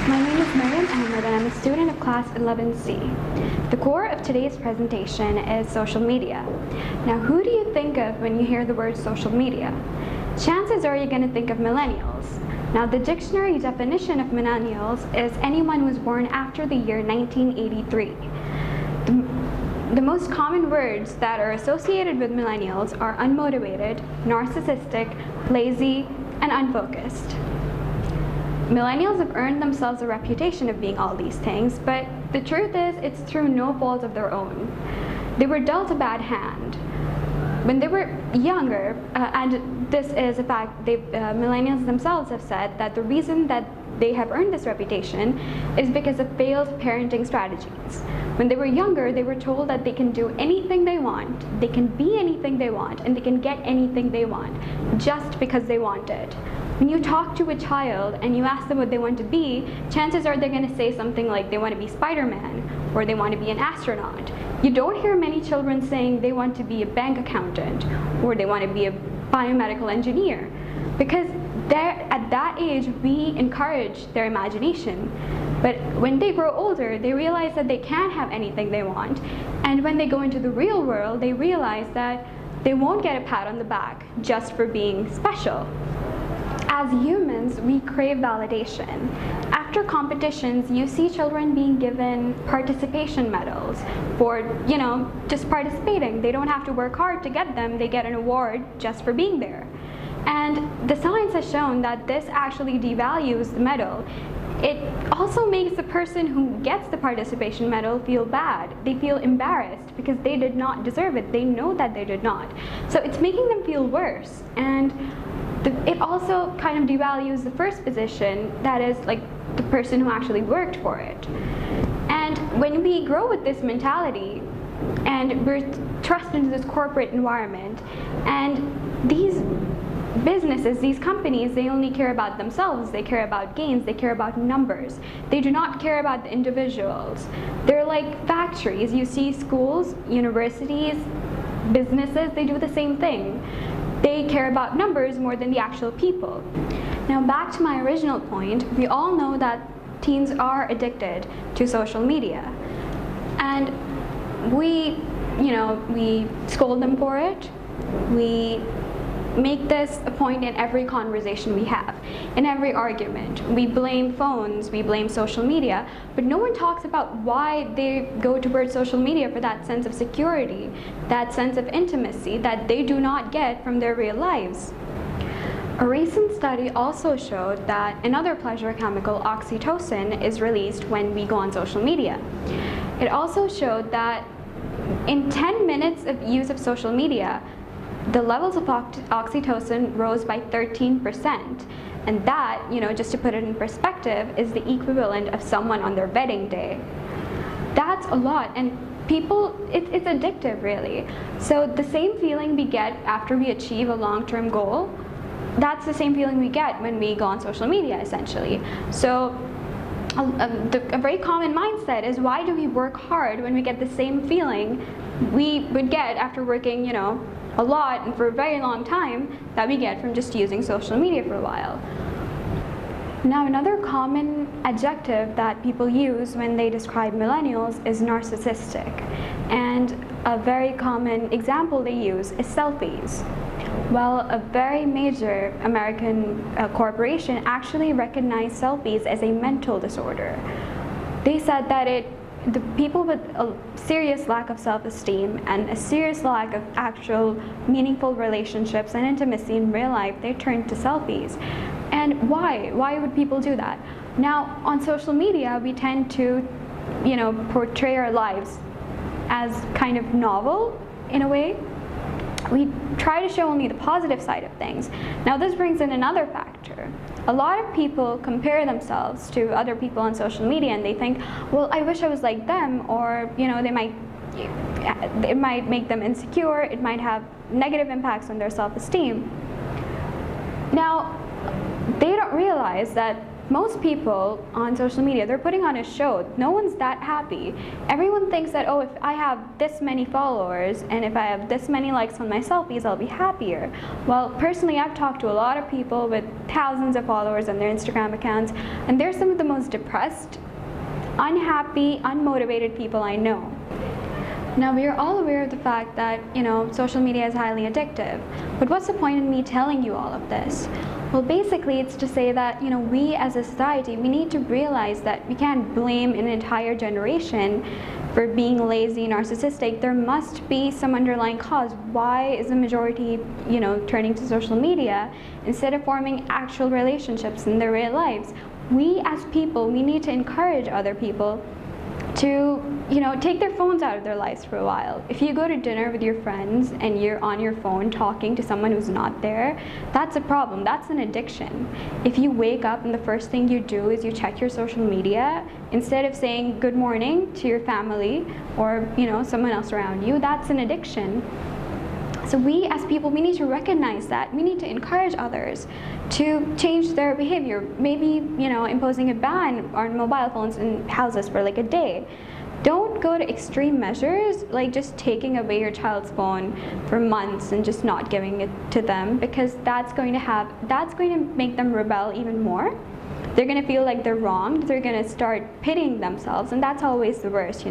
My name is Mariam Ahmed and I'm a student of class 11C. The core of today's presentation is social media. Now, who do you think of when you hear the word social media? Chances are you're going to think of millennials. Now, the dictionary definition of millennials is anyone who was born after the year 1983. The most common words that are associated with millennials are unmotivated, narcissistic, lazy, and unfocused. Millennials have earned themselves a reputation of being all these things, but the truth is it's through no fault of their own. They were dealt a bad hand. When they were younger, and this is a fact, millennials themselves have said that the reason that they have earned this reputation is because of failed parenting strategies. When they were younger, they were told that they can do anything they want, they can be anything they want, and they can get anything they want, just because they want it. When you talk to a child and you ask them what they want to be, chances are they're going to say something like they want to be Spider-Man or they want to be an astronaut. You don't hear many children saying they want to be a bank accountant or they want to be a biomedical engineer, because at that age we encourage their imagination. But when they grow older, they realize that they can't have anything they want, and when they go into the real world, they realize that they won't get a pat on the back just for being special. As humans, we crave validation. After competitions, you see children being given participation medals for, just participating. They don't have to work hard to get them. They get an award just for being there. And the science has shown that this actually devalues the medal. It also makes the person who gets the participation medal feel bad. They feel embarrassed because they did not deserve it. They know that they did not. So it's making them feel worse. And it also kind of devalues the first position, that is like the person who actually worked for it. And when we grow with this mentality and we're thrust into this corporate environment, and these businesses, these companies, they only care about themselves, they care about gains, they care about numbers. They do not care about the individuals. They're like factories. You see schools, universities, businesses, they do the same thing. They care about numbers more than the actual people. Now back to my original point, we all know that teens are addicted to social media. And we scold them for it. We make this a point in every conversation we have, in every argument. We blame phones, we blame social media, but no one talks about why they go towards social media for that sense of security, that sense of intimacy that they do not get from their real lives. A recent study also showed that another pleasure chemical, oxytocin, is released when we go on social media. It also showed that in 10 minutes of use of social media, the levels of oxytocin rose by 13%. And that, just to put it in perspective, is the equivalent of someone on their wedding day. That's a lot, and people, it's addictive really. So the same feeling we get after we achieve a long-term goal, that's the same feeling we get when we go on social media, essentially. So a very common mindset is, why do we work hard when we get the same feeling we would get after working, a lot and for a very long time that we get from just using social media for a while. Now, another common adjective that people use when they describe millennials is narcissistic. And a very common example they use is selfies. Well, a very major American corporation actually recognized selfies as a mental disorder. They said that the people with a serious lack of self-esteem and a serious lack of actual meaningful relationships and intimacy in real life, they turn to selfies. And why? Why would people do that? Now, on social media, we tend to, portray our lives as kind of novel in a way. We try to show only the positive side of things. Now, this brings in another factor. A lot of people compare themselves to other people on social media, and they think, well, I wish I was like them, or it might make them insecure, it might have negative impacts on their self-esteem. Now, they don't realize that most people on social media, they're putting on a show. No one's that happy. Everyone thinks that, oh, if I have this many followers and if I have this many likes on my selfies, I'll be happier. Well, personally, I've talked to a lot of people with thousands of followers on their Instagram accounts, and they're some of the most depressed, unhappy, unmotivated people I know. Now, we are all aware of the fact that, social media is highly addictive. But what's the point in me telling you all of this? Well, basically, it's to say that, we as a society, we need to realize that we can't blame an entire generation for being lazy, narcissistic. There must be some underlying cause. Why is the majority, turning to social media instead of forming actual relationships in their real lives? We as people, we need to encourage other people to, take their phones out of their lives for a while. If you go to dinner with your friends and you're on your phone talking to someone who's not there, that's a problem. That's an addiction. If you wake up and the first thing you do is you check your social media, instead of saying good morning to your family or, someone else around you, that's an addiction. So we as people, we need to recognize that. We need to encourage others to change their behavior. Maybe, imposing a ban on mobile phones in houses for like a day. Don't go to extreme measures, like just taking away your child's phone for months and just not giving it to them, because that's going to make them rebel even more. They're going to feel like they're wronged. They're going to start pitying themselves, and that's always the worst,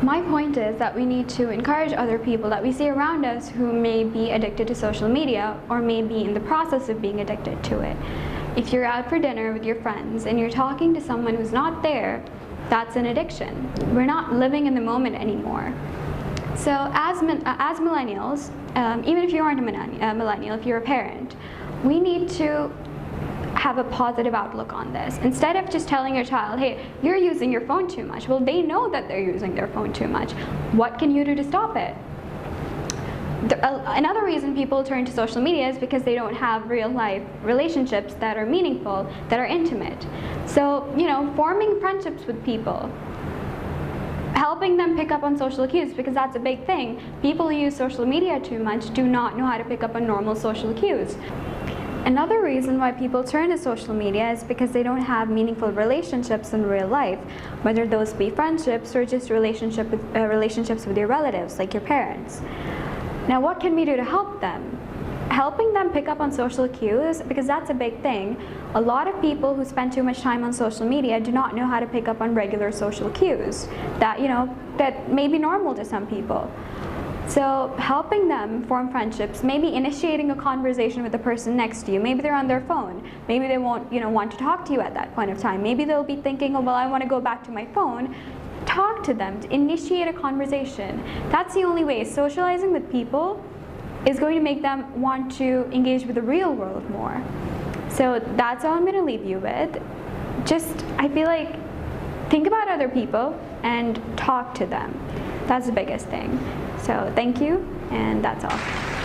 My point is that we need to encourage other people that we see around us who may be addicted to social media or may be in the process of being addicted to it. If you're out for dinner with your friends and you're talking to someone who's not there, that's an addiction. We're not living in the moment anymore. So as millennials, even if you aren't a millennial, if you're a parent, we need to have a positive outlook on this. Instead of just telling your child, hey, you're using your phone too much. Well, they know that they're using their phone too much. What can you do to stop it? Another reason people turn to social media is because they don't have real life relationships that are meaningful, that are intimate. So, forming friendships with people, helping them pick up on social cues, because that's a big thing. People who use social media too much do not know how to pick up on normal social cues. Another reason why people turn to social media is because they don't have meaningful relationships in real life, whether those be friendships or just relationships with your relatives, like your parents. Now, what can we do to help them? Helping them pick up on social cues, because that's a big thing. A lot of people who spend too much time on social media do not know how to pick up on regular social cues that, that may be normal to some people. So helping them form friendships, maybe initiating a conversation with the person next to you. Maybe they're on their phone. Maybe they won't, want to talk to you at that point of time. Maybe they'll be thinking, oh, well, I want to go back to my phone. Talk to them, to initiate a conversation. That's the only way. Socializing with people is going to make them want to engage with the real world more. So that's all I'm going to leave you with. I feel like, think about other people and talk to them. That's the biggest thing. So thank you, and that's all.